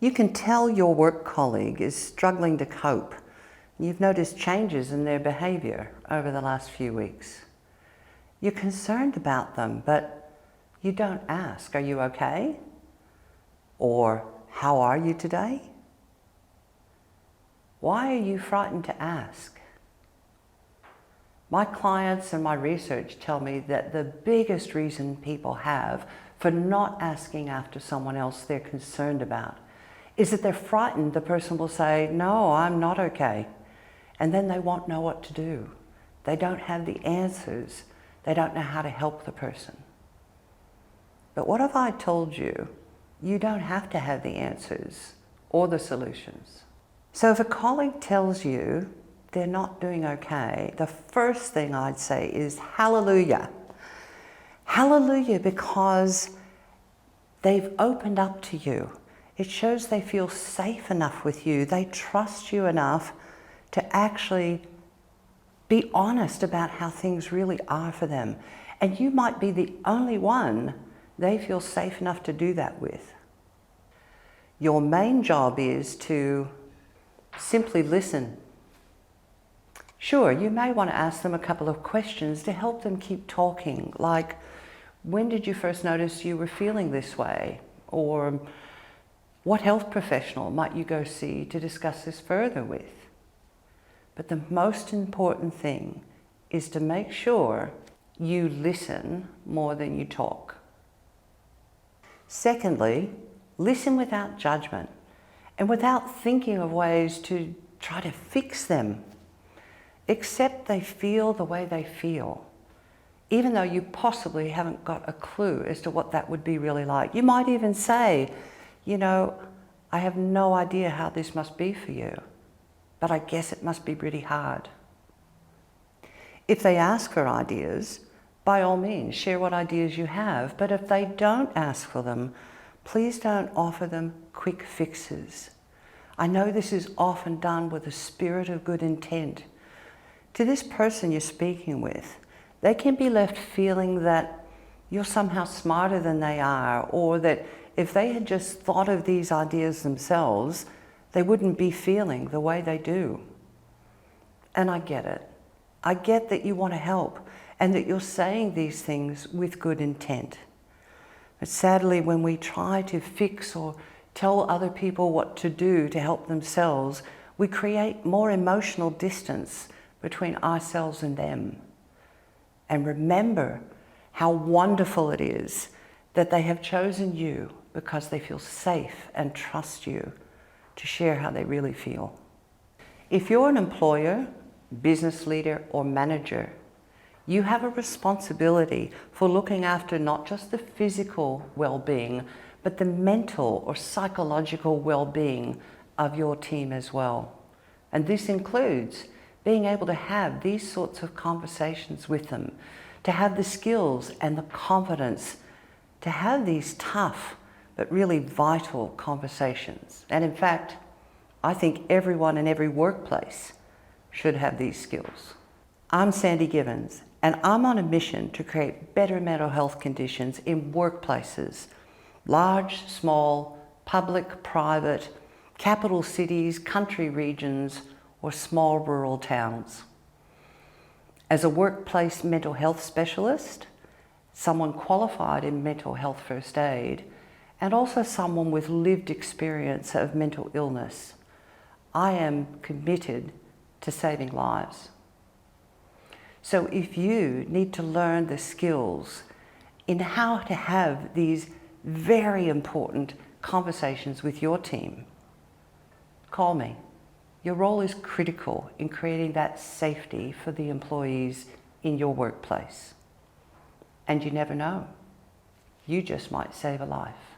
You can tell your work colleague is struggling to cope. You've noticed changes in their behaviour over the last few weeks. You're concerned about them, but you don't ask, "Are you okay?" Or, "How are you today?" Why are you frightened to ask? My clients and my research tell me that the biggest reason people have for not asking after someone else they're concerned about is that they're frightened the person will say, "No, I'm not okay." And then they won't know what to do. They don't have the answers. They don't know how to help the person. But what if I told you, you don't have to have the answers or the solutions? So if a colleague tells you they're not doing okay, the first thing I'd say is hallelujah. Hallelujah, because they've opened up to you. It shows they feel safe enough with you. They trust you enough to actually be honest about how things really are for them. And you might be the only one they feel safe enough to do that with. Your main job is to simply listen. Sure, you may want to ask them a couple of questions to help them keep talking, like, when did you first notice you were feeling this way? Or what health professional might you go see to discuss this further with? But the most important thing is to make sure you listen more than you talk. Secondly, listen without judgment and without thinking of ways to try to fix them. Accept they feel the way they feel, even though you possibly haven't got a clue as to what that would be really like. You might even say, "I have no idea how this must be for you, but I guess it must be really hard." If they ask for ideas, by all means, share what ideas you have. But if they don't ask for them, please don't offer them quick fixes. I know this is often done with a spirit of good intent. To this person you're speaking with, they can be left feeling that you're somehow smarter than they are, or that if they had just thought of these ideas themselves, they wouldn't be feeling the way they do. And I get it. I get that you want to help and that you're saying these things with good intent. But sadly, when we try to fix or tell other people what to do to help themselves, we create more emotional distance between ourselves and them. And remember how wonderful it is that they have chosen you because they feel safe and trust you to share how they really feel. If you're an employer, business leader, or manager, you have a responsibility for looking after not just the physical well-being, but the mental or psychological well-being of your team as well. And this includes being able to have these sorts of conversations with them, to have the skills and the confidence to have these tough but really vital conversations. And in fact, I think everyone in every workplace should have these skills. I'm Sandy Gibbons, and I'm on a mission to create better mental health conditions in workplaces, large, small, public, private, capital cities, country regions, or small rural towns. As a workplace mental health specialist, someone qualified in mental health first aid, and also someone with lived experience of mental illness, I am committed to saving lives. So if you need to learn the skills in how to have these very important conversations with your team, call me. Your role is critical in creating that safety for the employees in your workplace. And you never know. You just might save a life.